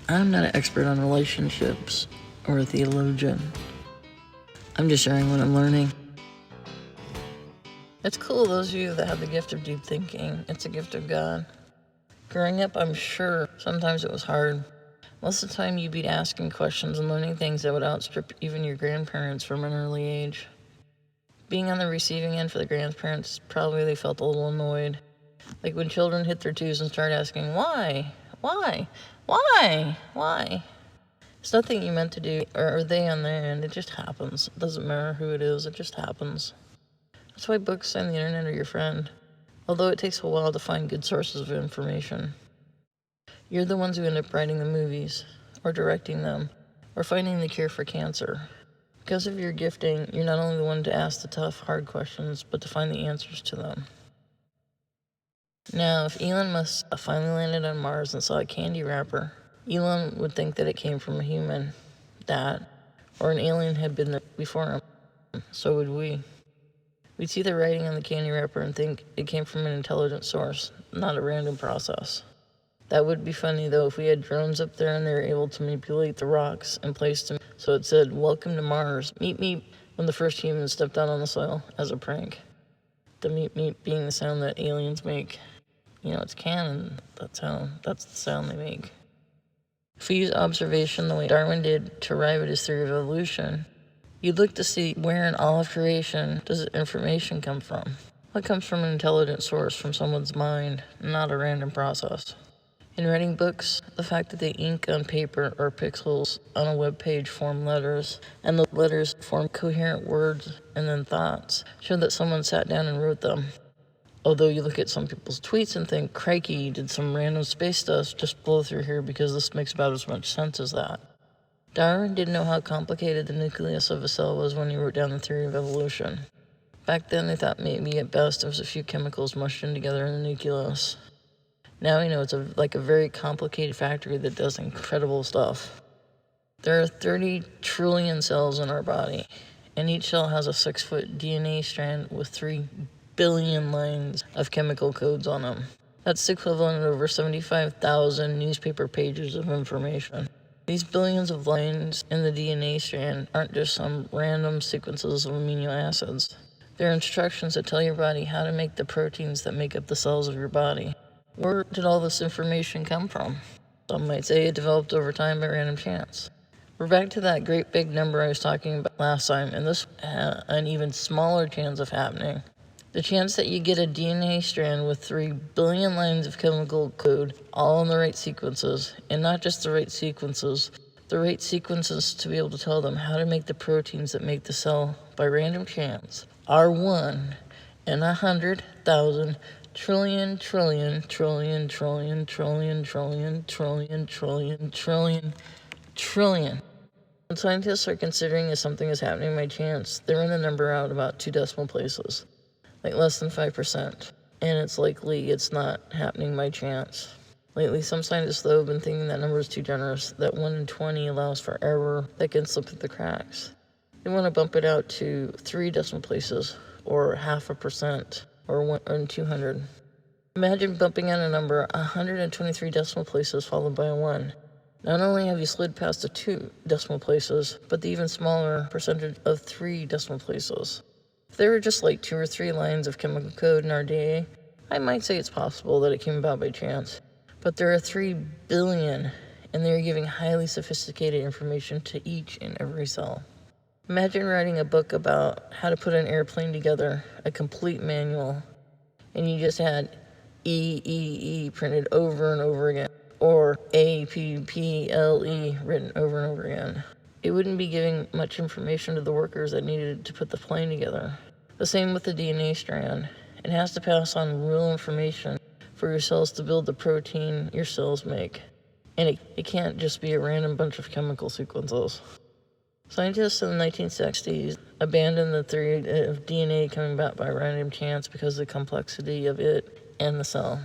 I'm not an expert on relationships or a theologian. I'm just sharing what I'm learning. It's cool, those of you that have the gift of deep thinking. It's a gift of God. Growing up, I'm sure sometimes it was hard. Most of the time, you'd be asking questions and learning things that would outstrip even your grandparents from an early age. Being on the receiving end for the grandparents, probably they felt a little annoyed. Like when children hit their twos and start asking, why? Why? Why? Why? It's nothing you meant to do, or they on their end. It just happens. It doesn't matter who it is, it just happens. That's why books and the internet are your friend, although it takes a while to find good sources of information. You're the ones who end up writing the movies, or directing them, or finding the cure for cancer. Because of your gifting, you're not only the one to ask the tough, hard questions, but to find the answers to them. Now, if Elon Musk finally landed on Mars and saw a candy wrapper, Elon would think that it came from a human, that, or an alien had been there before him. So would we. We'd see the writing on the candy wrapper and think it came from an intelligent source, not a random process. That would be funny, though, if we had drones up there and they were able to manipulate the rocks and place them so it said, "Welcome to Mars. Meet me," when the first human stepped out on the soil as a prank. The meet meet being the sound that aliens make. You know, it's canon. That's the sound they make. If we use observation the way Darwin did to arrive at his theory of evolution, you'd look to see where in all of creation does information come from. What comes from an intelligent source, from someone's mind, not a random process. In writing books, the fact that the ink on paper or pixels on a web page form letters, and the letters form coherent words and then thoughts, show that someone sat down and wrote them. Although you look at some people's tweets and think, crikey, did some random space stuff just blow through here because this makes about as much sense as that. Darwin didn't know how complicated the nucleus of a cell was when he wrote down the theory of evolution. Back then they thought maybe at best it was a few chemicals mushed in together in the nucleus. Now we know it's like a very complicated factory that does incredible stuff. There are 30 trillion cells in our body, and each cell has a 6-foot DNA strand with 3 billion lines of chemical codes on them. That's equivalent to over 75,000 newspaper pages of information. These billions of lines in the DNA strand aren't just some random sequences of amino acids. They're instructions that tell your body how to make the proteins that make up the cells of your body. Where did all this information come from? Some might say it developed over time by random chance. We're back to that great big number I was talking about last time, and this has an even smaller chance of happening. The chance that you get a DNA strand with 3 billion lines of chemical code, all in the right sequences, and not just the right sequences to be able to tell them how to make the proteins that make the cell by random chance, are 1 in 100,000 trillion, trillion, trillion, trillion, trillion, trillion, trillion, trillion, trillion, trillion. When scientists are considering if something is happening by chance, they run the number out about 2 decimal places, like less than 5%, and it's likely it's not happening by chance. Lately, some scientists, though, have been thinking that number is too generous, that 1 in 20 allows for error that can slip through the cracks. They want to bump it out to 3 decimal places, or 0.5%, or 1 in 200. Imagine bumping out a number 123 decimal places followed by a 1. Not only have you slid past the 2 decimal places, but the even smaller percentage of 3 decimal places. If there were just like 2 or 3 lines of chemical code in our DNA, I might say it's possible that it came about by chance. But there are 3 billion, and they're giving highly sophisticated information to each and every cell. Imagine writing a book about how to put an airplane together, a complete manual, and you just had E printed over and over again, or APPLE written over and over again. It wouldn't be giving much information to the workers that needed to put the plane together. The same with the DNA strand. It has to pass on real information for your cells to build the protein your cells make. And it can't just be a random bunch of chemical sequences. Scientists in the 1960s abandoned the theory of DNA coming about by random chance because of the complexity of it and the cell.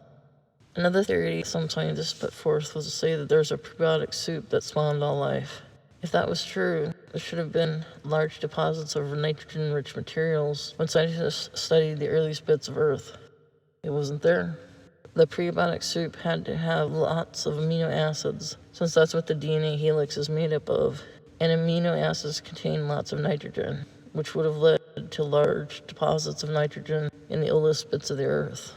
Another theory some scientists put forth was to say that there's a prebiotic soup that spawned all life. If that was true, there should have been large deposits of nitrogen-rich materials when scientists studied the earliest bits of Earth. It wasn't there. The prebiotic soup had to have lots of amino acids, since that's what the DNA helix is made up of, and amino acids contain lots of nitrogen, which would have led to large deposits of nitrogen in the oldest bits of the earth.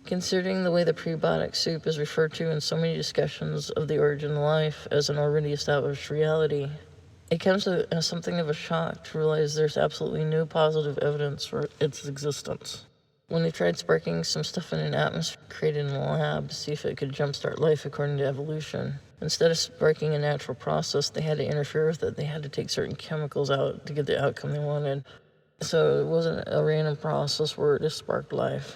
Considering the way the prebiotic soup is referred to in so many discussions of the origin of life as an already established reality, it comes as something of a shock to realize there's absolutely no positive evidence for its existence. When they tried sparking some stuff in an atmosphere created in a lab to see if it could jumpstart life according to evolution, instead of sparking a natural process, they had to interfere with it. They had to take certain chemicals out to get the outcome they wanted. So it wasn't a random process where it just sparked life.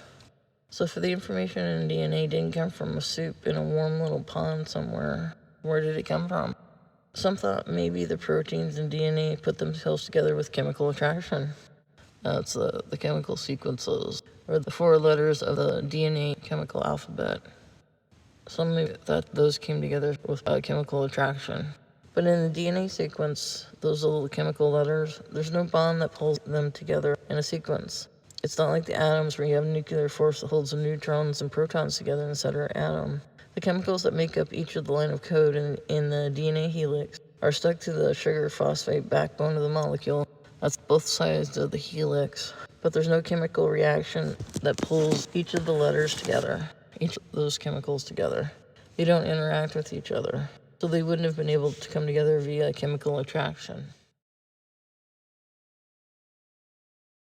So if the information in DNA didn't come from a soup in a warm little pond somewhere, where did it come from? Some thought maybe the proteins in DNA put themselves together with chemical attraction. That's the chemical sequences, or the 4 letters of the DNA chemical alphabet. Some maybe thought those came together with chemical attraction. But in the DNA sequence, those little chemical letters, there's no bond that pulls them together in a sequence. It's not like the atoms where you have nuclear force that holds the neutrons and protons together in a separate atom. The chemicals that make up each of the line of code in the DNA helix are stuck to the sugar phosphate backbone of the molecule. That's both sides of the helix. But there's no chemical reaction that pulls each of the letters together, each of those chemicals together. They don't interact with each other, so they wouldn't have been able to come together via chemical attraction.